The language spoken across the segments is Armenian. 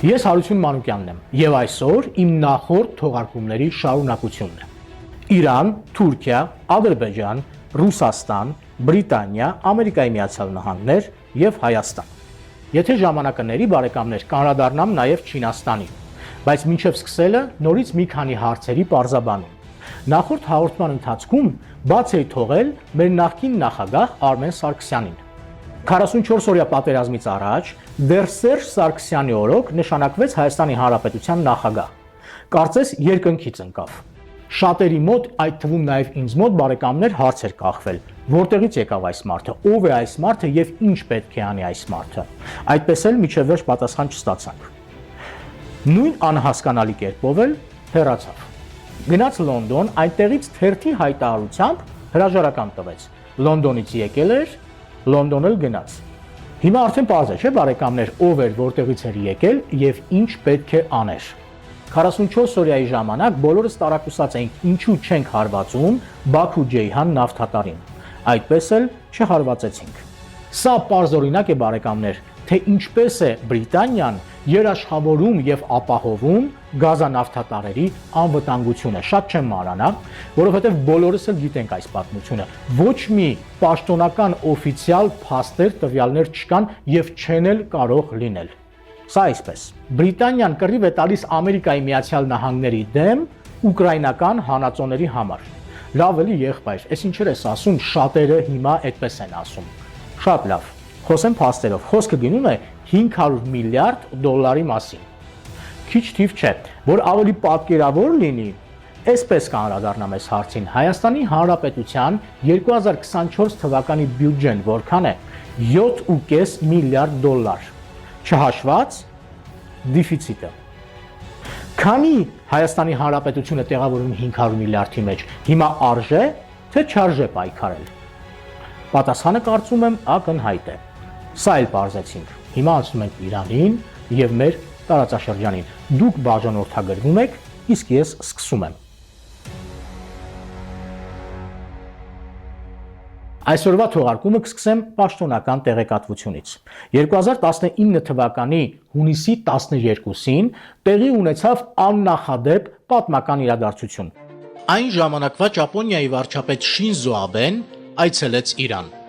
Ես Հարություն Մանուկյանն եմ եւ այսօր իմ նախորդ թողարկումների շարունակությունն է։ Իրան, Թուրքիա, Ադրբեջան, Ռուսաստան, Բրիտանիա, Ամերիկայի Միացյալ Նահանգներ եւ Հայաստան։ Եթե ժամանակը ների բարեկամներ կանրադառնամ նաեւ Չինաստանի, բայց մինչեւ սկսելը նորից մի քանի հարցերի պարզաբանում։ Նախորդ հաղորդման ընթացքում բաց էի թողել մեր նախկին նախագահ Արմեն Սարգսյանին։ 44-օրյա պատերազմից առաջ դեռ Սերժ Սարգսյանի օրոք նշանակվեց Հայաստանի Հանրապետության նախագահ։ Կարծես երկնքից ընկավ։ Շատերի մոտ, այդ թվում նաև ինձ մոտ բարեկամներ հարց էր կախվել, որտեղից եկավ այս մարդը, ով է այս մարդը եւ ինչ պետք է անի այս մարդը։ Այդպես էլ միջև վերջ պատասխան չստացանք։ Նույն անհասկանալի կերպով էլ հեռացավ։ Գնաց Լոնդոն, այնտեղից թերթի հայտարարությամբ հրաժարական տվեց։ Լոնդոնից եկել էր, Լոնդոն էլ գնաց։ Հիմա արդեն պարզ է, չէ՞ բարեկամներ, ով էր, որտեղից էր եկել եւ ինչ պետք է աներ։ 44 օրյայի ժամանակ բոլորս տարակուսած էինք, ինչու չենք հարվածում Բաքու-Ջեյհան նավթատարին։ Այդպես էլ չհարվածեցինք։ Սա պարզօրինակ է բարեկամներ, թե ինչպես է Բրիտանիան երաշխավորում եւ ապահովում գազանավթատարերի անվտանգությունը։ Շատ չեմ մանանա, որովհետեւ բոլորս էլ գիտենք այս պատմությունը։ Ոչ մի պաշտոնական օֆիցիալ փաստեր, տվյալներ չկան եւ չեն էլ կարող լինել։ Սա այսպես։ Բրիտանիան կռիվ է տալիս Ամերիկայի Միացյալ Նահանգների դեմ ուկրաինական հանածոների համար։ Լավ էլի եղբայր, այս ինչեր ես ասում, շատերը հիմա այդպես են ասում։ Շատ լավ։ Խոսեմ փաստերով։ Խոսքը գնում է 500 միլիարդ դոլարի մասին։ Քիչ թիվ չէ, որ ավելի պատկերավոր լինի, այսպես կանրադառնամ այս հարցին։ Հայաստանի Հանրապետության 2024 թվականի բյուջեն որքան է 7.5 միլիարդ դոլար, չհաշված դեֆիցիտը։ Քանի Հայաստանի Հանրապետությունը տեղավորում 500 միլիարդի մեջ, հիմա արժե թե չարժե պայքարել։ Պատասխանը կարծում եմ ակնհայտ է։ Սա էլ պարզեցինք։ Հիմա անցնում ենք Իրանին եւ մեր տարածաշրջանին։ Դուք բաժանորդագրվում եք, իսկ ես սկսում եմ։ Այսօրվա թողարկումը կսկսեմ պաշտոնական տեղեկատվությունից։ 2019 թվականի հունիսի 12-ին տեղի ունեցավ աննախադեպ պատմական իրադարձություն։ Այն ժամանակվա Ճապոնիայի վարչապետ Շինզո Աբեն այցելեց Իրան։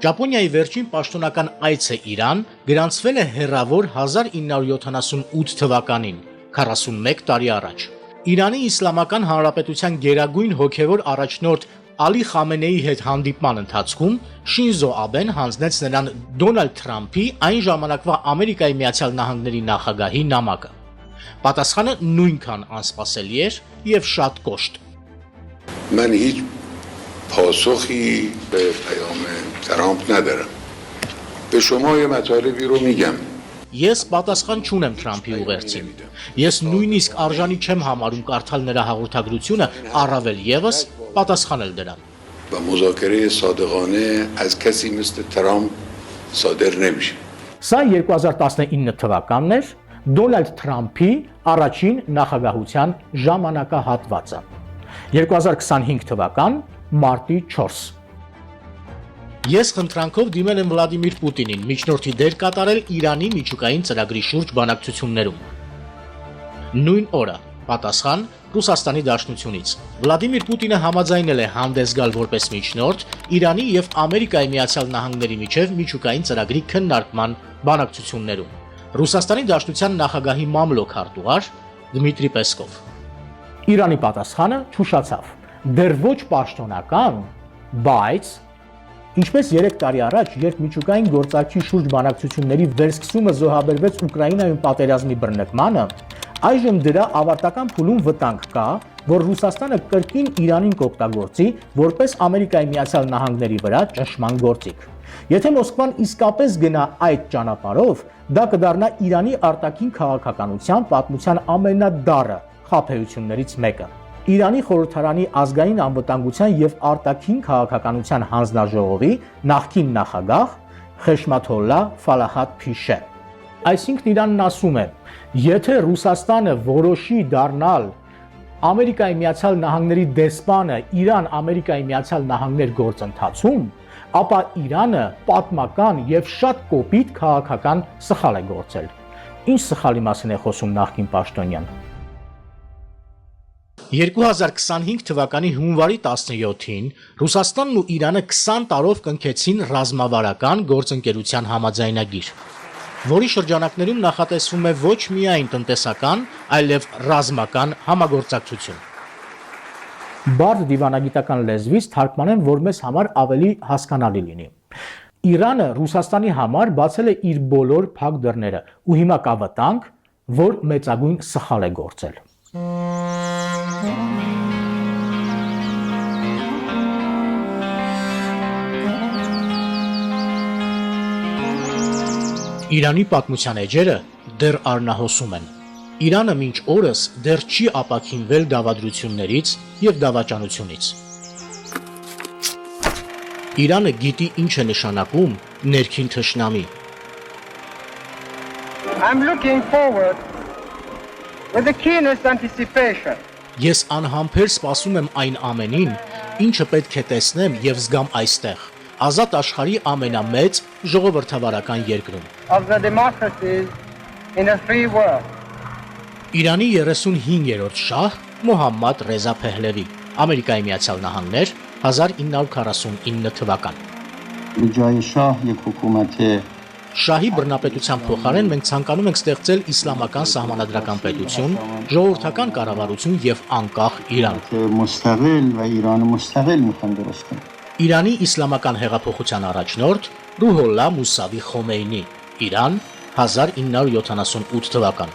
Ճապոնիայի վերջին պաշտոնական այցը Իրան գրանցվել է հեռավոր 1978 թվականին, 41 տարի առաջ։ Իրանի Իսլամական Հանրապետության գերագույն հոգևոր առաջնորդ Ալի Խամենեի հետ հանդիպման ընթացքում Շինզո Աբեն հանձնեց նրան Դոնալդ Թրամփի այն ժամանակվա Ամերիկայի Միացյալ Նահանգների նախագահի նամակը։ Պատասխանը նույնքան անսպասելի էր եւ շատ կոշտ։ من هیچ پاسخی به پیام ترامپ ندارم. به شما یه مطالبی رو میگم. Ես պատասխան չունեմ Թրամփի ուղերձին։ Ես նույնիսկ արժանի չեմ համարում կարդալ նրա հաղորդագրությունը, առավել եւս պատասխանել դրան։ و مذاکره صادقانه از کسی مثل ترامپ صادر نمیشه. Սա 2019 թվականն էր Դոնալդ Թրամփի առաջին նախագահության ժամանակահատվածը։ 2025 թվական մարտի 4։ Ես խնդրանքով դիմել եմ Վլադիմիր Պուտինին միջնորդի դեր կատարել Իրանի միջուկային ծրագրի շուրջ բանակցություններում։ Նույն օրը պատասխան Ռուսաստանի Դաշնությունից։ Վլադիմիր Պուտինը համաձայնել է հանդես գալ որպես միջնորդ Իրանի եւ Ամերիկայի Միացյալ Նահանգների միջև միջուկային ծրագրի քննարկման բանակցություններում։ Ռուսաստանի Դաշնության նախագահի մամլոք արտուղար Դմիտրի Պեսկով։ Իրանի պատասխանը չուշացավ։ Դեռ ոչ պաշտոնական, բայց ինչպես 3 տարի առաջ, երբ միջուկային գործարքի շուրջ բանակցությունների վերսկսումը զոհաբերվեց Ուկրաինայում պատերազմի բռնկմանը, այժմ դրա ավարտական փուլում վտանգ կա, որ Ռուսաստանը կրկին Իրանին կօգտագործի որպես Ամերիկայի Միացյալ Նահանգների վրա ճնշման գործիք։ Եթե Մոսկվան իսկապես գնա այդ ճանապարհով, դա կդառնա Իրանի արտաքին քաղաքականության պատմության ամենադառը խաբեություններից մեկը։ Իրանի խորհրդարանի ազգային անվտանգության եւ արտաքին քաղաքականության հանձնաժողովի նախկին նախագահ Խեշմաթոլլա Ֆալահատ Փիշե։ Այսինքն Իրանն ասում է, եթե Ռուսաստանը որոշի դառնալ Ամերիկայի Միացյալ Նահանգների դեսպանը Իրան-Ամերիկայի Միացյալ Նահանգներ գործընթացում, ապա Իրանը պատմական եւ շատ կոպիտ քաղաքական սխալ է գործել։ Ինչ սխալի մասին է խոսում նախկին պաշտոնյան։ 2025 թվականի հունվարի 17-ին Ռուսաստանն ու Իրանը 20 տարով կնքեցին ռազմավարական գործընկերության համաձայնագիր, որի շրջանակներում նախատեսվում է ոչ միայն տնտեսական, այլև ռազմական համագործակցություն։ Բարդ դիվանագիտական լեզվից թարգմանեմ, որ մեզ համար ավելի հասկանալի լինի։ Իրանը Ռուսաստանի համար բացել է իր բոլոր փակ դռները ու հիմա կա վտանգ, որ մեծագույն սխալ է գործել։ Իրանի պատմության էջերը դեռ առնահոսում են։ Իրանը մինչ օրս դեռ չի ապաքինվել դավադրություններից եւ դավաճանությունից։ Իրանը գիտի ինչ է նշանակում ներքին թշնամի։ I'm looking forward with the keenest anticipation. Ես անհամբեր սպասում եմ այն ամենին, ինչը պետք է տեսնեմ եւ զգամ այստեղ, ազատ աշխարհի ամենամեծ ժողովրդավարական երկրում։ Of the democracies in a free world. Իրանի 35-րդ շահ Մոհամմադ Ռեզա Փեհլևի, Ամերիկայի Միացյալ Նահանգներ, 1949 թվական։ Բջայ շահ եւ հուկումաթ Շահի բռնապետության փոխարեն մենք ցանկանում ենք ստեղծել իսլամական սահմանադրական պետություն, ժողովրդական կառավարություն եւ անկախ Իրան։ Մուստաղիլ və İranı müstəqil müxəndərəstən։ Իրանի իսլամական հեղափոխության առաջնորդ Ռուհոլլա Մուսավի Խոմեյնի, Իրան, 1978 թվական։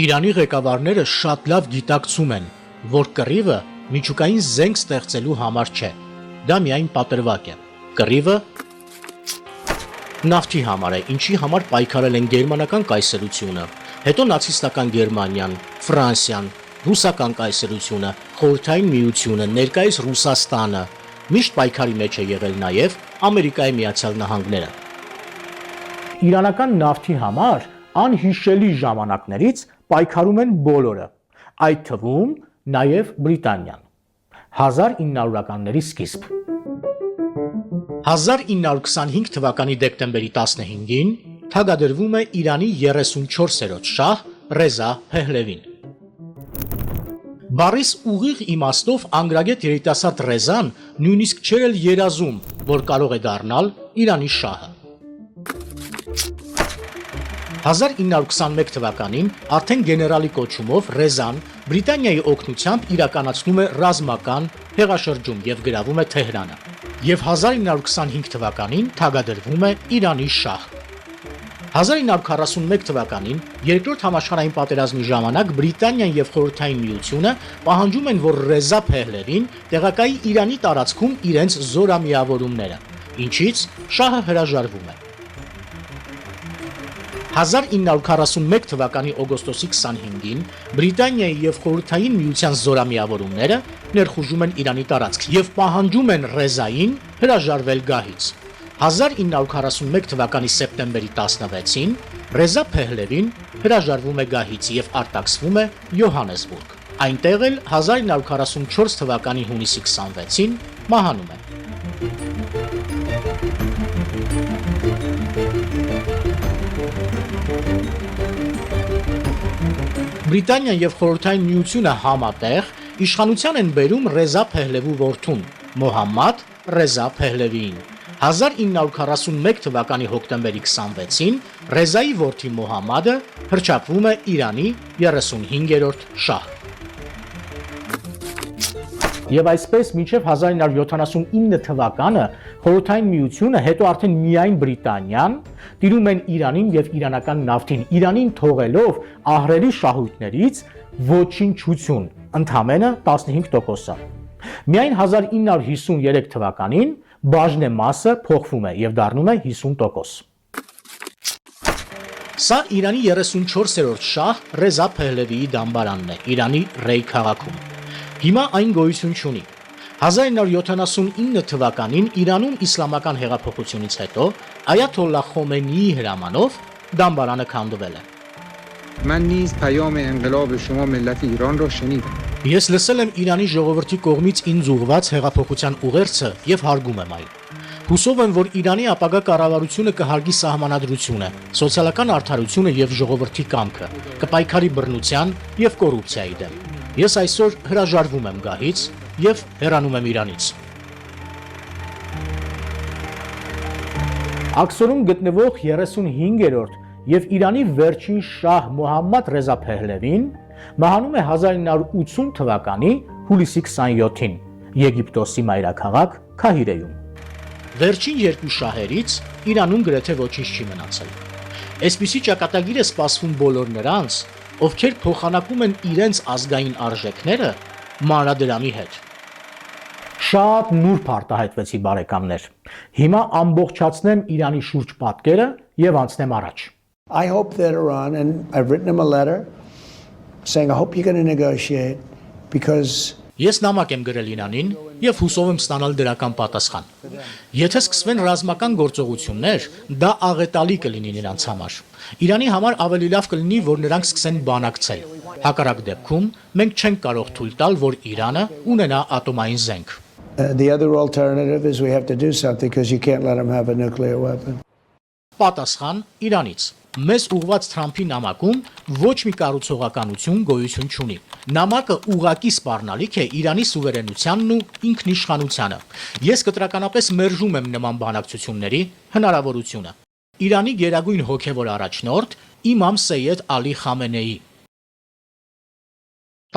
Իրանի ղեկավարները շատ լավ գիտակցում են, որ կռիվը միջուկային զենք ստեղծելու համար չէ, դա միայն պատրվակ է։ Կռիվը նավթի համար է, ինչի համար պայքարել են գերմանական կայսրությունը, հետո նացիստական Գերմանիան, Ֆրանսիան, ռուսական կայսրությունը, Խորհրդային Միությունը, ներկայիս Ռուսաստանը, միշտ պայքարի մեջ է եղել նաև Ամերիկայի Միացյալ Նահանգները։ Իրանական նավթի համար անհիշելի ժամանակներից պայքարում են բոլորը, այդ թվում նաև Բրիտանիան։ 1900-ականների սկիզբ։ 1925 թվականի դեկտեմբերի 15-ին թագադրվում է Իրանի 34-րդ շահ Ռեզա Փեհլևին։ Բարիս ուղիղ իմաստով անգրագետ երիտասարդ Ռեզան նույնիսկ չէր էլ երազում, որ կարող է դառնալ Իրանի շահը։ 1921 թվականին արդեն գեներալի կոչումով Ռեզան Բրիտանիայի օգնությամբ իրականացնում է ռազմական հեղաշրջում եւ գրավում է Թեհրանը։ Եվ 1925 թվականին թագադրվում է Իրանի շահ։ 1941 թվականին Երկրորդ համաշխարհային պատերազմի ժամանակ Բրիտանիան եւ Խորհրդային Միությունը պահանջում են, որ Ռեզա Փեհլևին տեղակայի Իրանի տարածքում իրենց զորամիավորումները, ինչից շահը հրաժարվում է։ 1941 թվականի օգոստոսի 25-ին Բրիտանիայի եւ Խորհրդային Միության զորամիավորումները ներխուժում են Իրանի տարածք եւ պահանջում են Ռեզային հրաժարվել գահից։ 1941 թվականի սեպտեմբերի 16-ին Ռեզա Փեհլևին հրաժարվում է գահից եւ արտաքսվում է Յոհանեսբուրգ։ Այնտեղ էլ 1944 թվականի հունիսի 26-ին մահանում է։ Բրիտանիան եւ Խորհրդային Միությունը համատեղ իշխանության են բերում Ռեզա Փեհլևու որդուն Մոհամմադ Ռեզա Փեհլևիին։ 1941 թվականի հոկտեմբերի 26-ին Ռեզայի որդի Մոհամմադը հռչակվում է Իրանի 35-րդ շահ։ Եվ այսպես մինչև 1979 թվականը Խորհրդային Միությունը, հետո արդեն միայն Բրիտանիան տիրում են Իրանին եւ իրանական նավթին, Իրանին թողելով ահռելի շահույթներից ոչնչություն, ընդամենը 15%-ը։ Միայն 1953 թվականին բաժնե մասը փոխվում է եւ դառնում է 50%։ Սա Իրանի 34-րդ շահ Ռեզա Փեհլևիի դամբարանն է Իրանի Ռեյ քաղաքում։ Հիմա այն գոյություն չունի։ 1979 թվականին Իրանում իսլամական հեղափոխությունից հետո Այաթոլլահ Խոմեյնիի հրամանով դամբարանը քանդվել է։ من نیز پیام انقلاب شما ملت ایران را شنیدم. Ես լսել եմ Իրանի ժողովրդի կողմից ինձ ուղղված հեղափոխության ուղերձը եւ հարգում եմ այն։ Հուսով եմ, որ Իրանի ապագա կառավարությունը կհարգի սահմանադրությունը, սոցիալական արդարությունը եւ ժողովրդի կամքը, կպայքարի բռնության եւ կոռուպցիայի դեմ։ Ես այսօր հրաժարվում եմ գահից եւ հեռանում եմ Իրանից։ Աքսորում գտնվող 35-րդ եւ Իրանի վերջին շահ Մոհամմադ Ռեզա Փեհլևին մահանում է 1980 թվականի հուլիսի 27-ին Եգիպտոսի մայրաքաղաք Քահիրեում։ Վերջին երկու շահերից Իրանում գրեթե ոչինչ չի մնացել։ Այսպիսի ճակատագիր է սպասվում բոլոր նրանց, ովքեր փոխանակում են իրենց ազգային արժեքները մանրադրամի հետ։ Շատ նուրբ արտահայտվեցի բարեկամներ։ Հիմա ամբողջացնեմ Իրանի շուրջ պատկերը եւ անցնեմ առաջ։ I hope that Iran, and I've written them a letter saying I hope you're going to negotiate because Ես նամակ եմ գրել Իրանին եւ հուսով եմ ստանալ դրական պատասխան։ Եթե սկսվեն ռազմական գործողություններ, դա աղետալի կլինի նրանց համար։ Իրանի համար ավելի լավ կլինի, որ նրանք սկսեն բանակցել։ Հակառակ դեպքում մենք չենք կարող թույլ տալ, որ Իրանը ունենա ատոմային զենք։ the other alternative is we have to do something because you can't let them have a nuclear weapon. Պատասխան Իրանից։ Մեզ ուղված Թրամփի նամակում ոչ մի կառուցողականություն գոյություն չունի։ Նամակը ուղղակի սպառնալիք է Իրանի սուվերենությանն ու ինքնիշխանությանը։ Ես կտրականապես մերժում եմ նման բանակցությունների հնարավորությունը։ Իրանի գերագույն հոգևոր առաջնորդ Իմամ Սեյեդ Ալի Խամենեի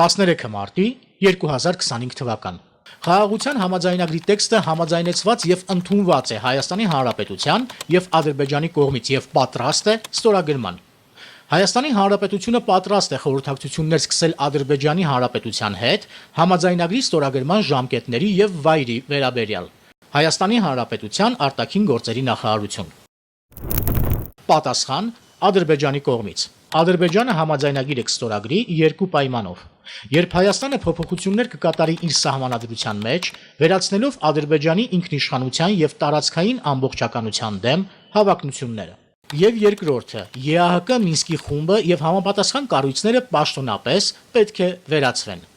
13 մարտի 2025 թվական Խաղաղության համաձայնագրի տեքստը համաձայնեցված եւ ընդունված է Հայաստանի Հանրապետության եւ Ադրբեջանի կողմից եւ պատրաստ է ստորագրման։ Հայաստանի Հանրապետությունը պատրաստ է խորհրդակցություններ սկսել Ադրբեջանի Հանրապետության հետ համաձայնագրի ստորագրման ժամկետների եւ վայրի վերաբերյալ։ Հայաստանի Հանրապետության արտաքին գործերի նախարարություն։ Պատասխան Ադրբեջանի կողմից։ Ադրբեջանը համաձայնագիր է կստորագրի երկու պայմանով։ Երբ Հայաստանը փոփոխություններ կկատարի իր սահմանադրության մեջ, վերացնելով Ադրբեջանի ինքնիշխանության եւ տարածքային ամբողջականության դեմ հավակնությունները։ Եվ երկրորդը, ԵԱՀԿ Մինսկի խումբը եւ համապատասխան կառույցները պաշտոնապես պետք է վերացվեն։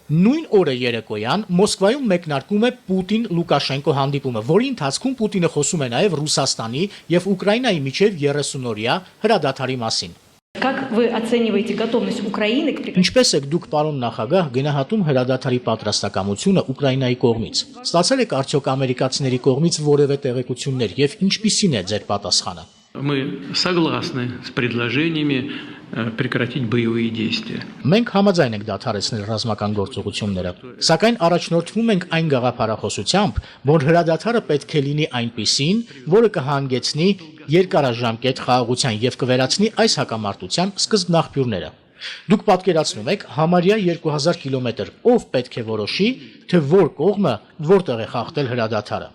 Նույն օրը երեկոյան Մոսկվայում մեկնարկում է Պուտին-Լուկաշենկո հանդիպումը, որի ընթացքում Պուտինը խոսում է նաև Ռուսաստանի եւ Ուկրաինայի միջև 30-օրյա հրադադարի մասին։ Как вы оцениваете готовность Украины к прекращению? Ինչպես եք դուք, պարոն նախագահ, գնահատում հրադադարի պատրաստակամությունը Ուկրաինայի կողմից։ Ստացել եք արդյոք ամերիկացիների կողմից որևէ տեղեկություններ եւ ինչպիսին է ձեր պատասխանը։ Мы согласны с предложениями прекратить боевые действия. Մենք համաձայն ենք դադարեցնել ռազմական գործողությունները, սակայն առաջնորդվում ենք այն գաղափարախոսությամբ, որ հրադադարը պետք է լինի այնպիսին, որը կհանգեցնի երկարաժամկետ խաղաղության եւ կվերացնի այս հակամարտության սկզբնաղբյուրները։ Դուք պատկերացնում եք համարյա 2000 կիլոմետր, ով պետք է որոշի, թե որ կողմը որտեղ է խախտել հրադադարը։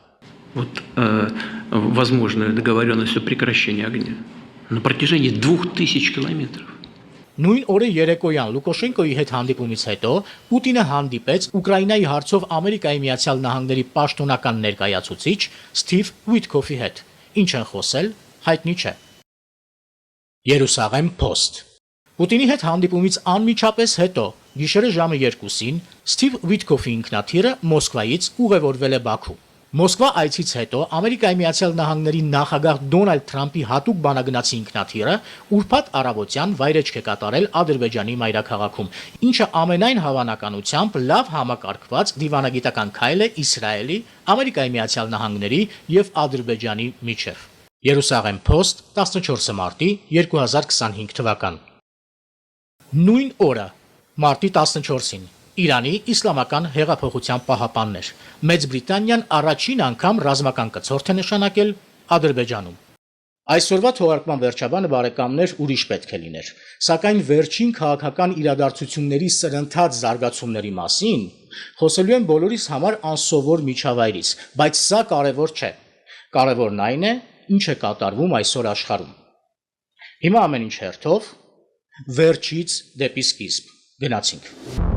Вот возможная договоренность о прекращении огня на протяжении 2000 километров. Նույն օրը երեկոյան Լուկաշենկոյի հետ հանդիպումից հետո Պուտինը հանդիպեց Ուկրաինայի հարցով Ամերիկայի Միացյալ Նահանգների պաշտոնական ներկայացուցիչ Սթիվ Ուիթքոֆի հետ։ Ինչ են խոսել, հայտնի չէ։ Երուսաղեմ Post Պուտինի հետ հանդիպումից անմիջապես հետո գիշերը ժամը 2-ին Սթիվ Ուիթքոֆի ինքնաթիռը Մոսկվայից ուղևորվել է Բաքու։ Մոսկվա այցից հետո Ամերիկայի Միացյալ Նահանգների նախագահ Դոնալդ Թրամփի հատուկ բանագնացի ինքնաթիռը ուրբաթ առավոտյան վայրեջք է կատարել Ադրբեջանի մայրաքաղաքում, ինչը ամենայն հավանականությամբ լավ համակարգված դիվանագիտական քայլ է Իսրայելի, Ամերիկայի Միացյալ Նահանգների եւ Ադրբեջանի միջև։ Երուսաղեմ Post 14 մարտի 2025 թվական։ Նույն օրը, մարտի 14-ին Իրանի իսլամական հեղափոխության պահապաններ։ Մեծ Բրիտանիան առաջին անգամ ռազմական կցորդ է նշանակել Ադրբեջանում։ Այսօրվա թողարկման վերջաբանը բարեկամներ ուրիշ պետք է լիներ, սակայն վերջին քաղաքական իրադարձությունների սրընթաց զարգացումների մասին խոսելու եմ բոլորիս համար անսովոր միջավայրից, բայց սա կարևոր չէ։ Կարևորն այն է, ինչ է կատարվում այսօր աշխարհում։ Հիմա ամեն ինչ հերթով վերջից դեպի սկիզբ գնացինք։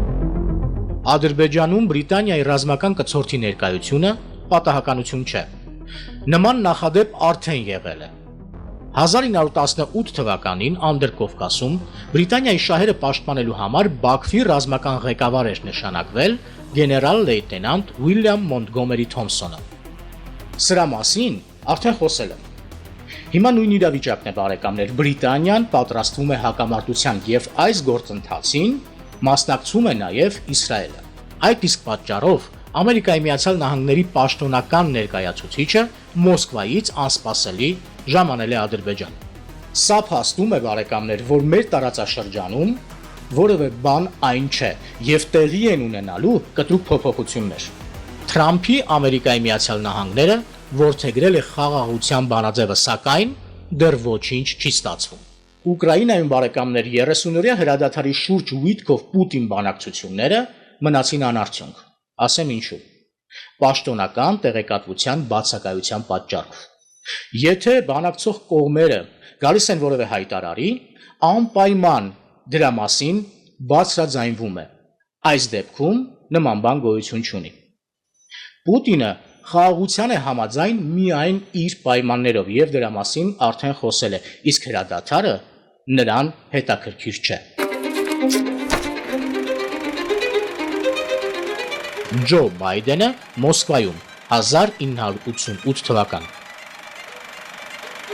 Ադրբեջանում Բրիտանիայի ռազմական կցորդի ներկայությունը պատահականություն չէ։ Նման նախադեպ արդեն եղել է։ 1918 թվականին Անդրկովկասում Բրիտանիայի շահերը պաշտպանելու համար Բաքվի ռազմական ղեկավար էր նշանակվել գեներալ լեյտենանտ Ուիլյամ Մոնտգոմերի Թոմսոնը։ Սրա մասին արդեն խոսել եմ։ Հիմա նույն իրավիճակն է բարեկամներ, Բրիտանիան պատրաստվում է հակամարտության եւ այս գործընթացին մասնակցում է նաեւ Իսրայելը։ Այդ իսկ պատճառով Ամերիկայի Միացյալ Նահանգների պաշտոնական ներկայացուցիչը Մոսկվայից անսպասելի ժամանել է Ադրբեջան։ Սա փաստում է բարեկամներ, որ մեր տարածաշրջանում որևէ բան այն չէ եւ տեղի են ունենալու կտրուկ փոփոխություններ։ Թրամփի Ամերիկայի Միացյալ Նահանգները որդեգրել է խաղաղության բանաձևը, սակայն դեռ ոչինչ չի ստացվում։ Ուկրաինայում բարեկամներ 30-օրյա հրադադարի շուրջ Ուիտկով Պուտին բանակցությունները մնացին անարդյունք։ Ասեմ ինչու։ Պաշտոնական տեղեկատվության բացակայության պատճառով։ Եթե բանակցող կողմերը գալիս են որևէ հայտարարի, անպայման դրա մասին բացրաձայնվում է։ Այս դեպքում նման բան գոյություն չունի։ Պուտինը խաղաղության է համաձայն միայն իր պայմաններով եւ դրա մասին արդեն խոսել է, իսկ հրադադարը նրան հետաքրքիր չէ։ Ջո Բայդենը Մոսկվայում 1988 թվական։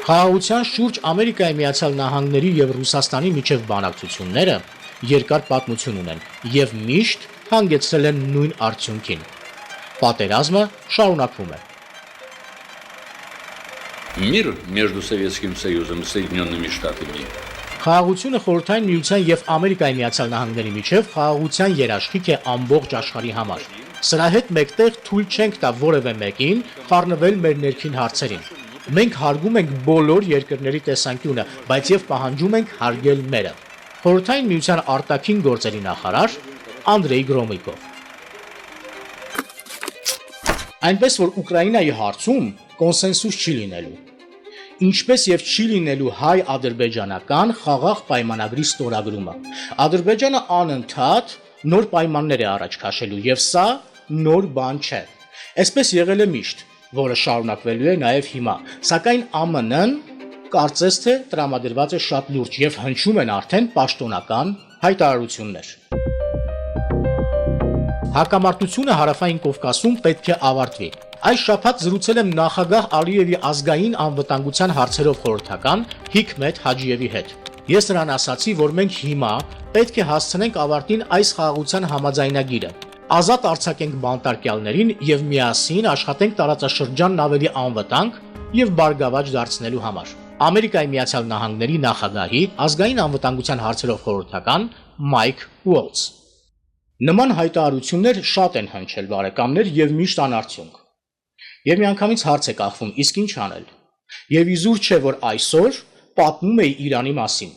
Խաղաղության շուրջ Ամերիկայի Միացյալ Նահանգների եւ Ռուսաստանի միջև բանակցությունները երկար պատմություն ունեն եւ միշտ հանգեցրել են նույն արդյունքին։ Պատերազմը շարունակվում է։ Мир между Советским Союзом и Соединенными Штатами. Խաղաղությունը Խորհրդային Միության եւ Ամերիկայի Միացյալ Նահանգների միջև խաղաղության երաշխիք է ամբողջ աշխարհի համար։ Սրա հետ մեկտեղ թույլ չենք տա որևէ մեկին խառնվել մեր ներքին հարցերին։ Մենք հարգում ենք բոլոր երկրների տեսանկյունը, բայց եւ պահանջում ենք հարգել մերը։ Խորհրդային Միության արտաքին գործերի նախարար Անդրեյ Գրոմիկով։ Այնպես որ Ուկրաինայի հարցում կոնսենսուս չի լինելու, ինչպես եւ չի լինելու հայ-ադրբեջանական խաղաղ պայմանագրի ստորագրումը։ Ադրբեջանը անընդհատ նոր պայմաններ է առաջ քաշելու եւ սա նոր բան չէ։ Այսպես եղել է միշտ, որը շարունակվելու է նաեւ հիմա, սակայն ԱՄՆ-ն կարծես թե տրամադրված է շատ լուրջ եւ հնչում են արդեն պաշտոնական հայտարարություններ։ Հակամարտությունը Հարավային Կովկասում պետք է ավարտվի։ Այս շաբաթ զրուցել եմ նախագահ Ալիևի ազգային անվտանգության հարցերով խորհրդական Հիկմետ Հաջիևի հետ։ Ես նրան ասացի, որ մենք հիմա պետք է հասցնենք ավարտին այս խաղաղության համաձայնագիրը, ազատ արձակենք բանտարկյալներին եւ միասին աշխատենք տարածաշրջանն ավելի անվտանգ եւ բարգավաճ դարձնելու համար։ Ամերիկայի Միացյալ Նահանգների նախագահի ազգային անվտանգության հարցերով խորհրդական Մայք Ուոլց։ Նման հայտարարություններ շատ են հնչել բարեկամներ եւ միշտ անարդյունք։ Եվ միանգամից հարց է կախվում, իսկ ինչ անել։ Եվ իզուր չէ, որ այսօր պատմում էի Իրանի մասին,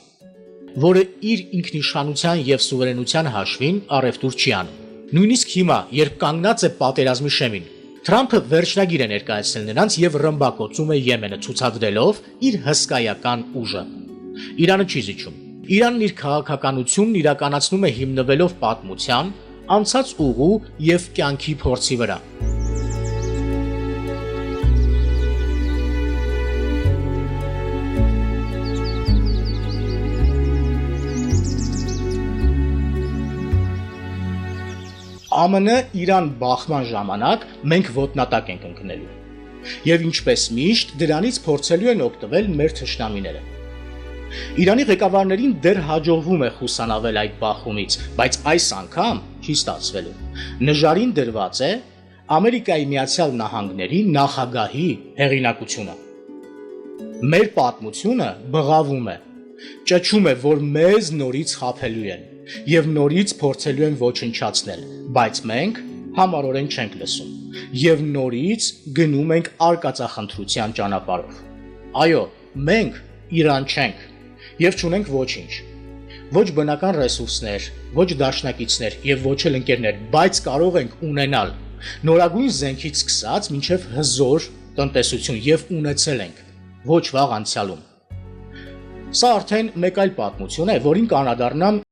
որը իր ինքնիշխանության եւ սուվերենության հաշվին առևտուր չի անում։ Նույնիսկ հիմա, երբ կանգնած է պատերազմի շեմին, Թրամփը վերջնագիր է ներկայացնել նրանց եւ ռմբակոծում է Եմենը, ցուցադրելով իր հսկայական ուժը։ Իրանը չի զիջում։ Իրանն իր քաղաքականությունն իրականացնում է հիմնվելով պատմության, անցած ուղու եւ կյանքի փորձի վրա։ ԱՄՆ Իրան բախման ժամանակ մենք ոտնատակ ենք ընկնելու։ Եվ ինչպես միշտ դրանից փորձելու են օգտվել մեր թշնամիները։ Իրանի ղեկավարներին դեռ հաջողվում է խուսանավել այդ բախումից, բայց այս անգամ չի ստացվելու։ Նժարին դրված է Ամերիկայի Միացյալ Նահանգների նախագահի հեղինակությունը։ Մեր պատմությունը բղավում է, ճչում է, որ մեզ նորից խաբելու են եւ նորից փորձելու են ոչնչացնել, բայց մենք համառորեն չենք լսում եւ նորից գնում ենք արկածախնդրության ճանապարհով։ Այո, մենք Իրան չենք եւ չունենք ոչինչ։ Ոչ բնական ռեսուրսներ, ոչ դաշնակիցներ եւ ոչ էլ ընկերներ, բայց կարող ենք ունենալ նորագույն զենքից սկսած մինչեւ հզոր տնտեսություն եւ ունեցել ենք ոչ վաղ անցյալում։ Սա արդեն մեկ այլ պատմություն է, որին կանադառնամ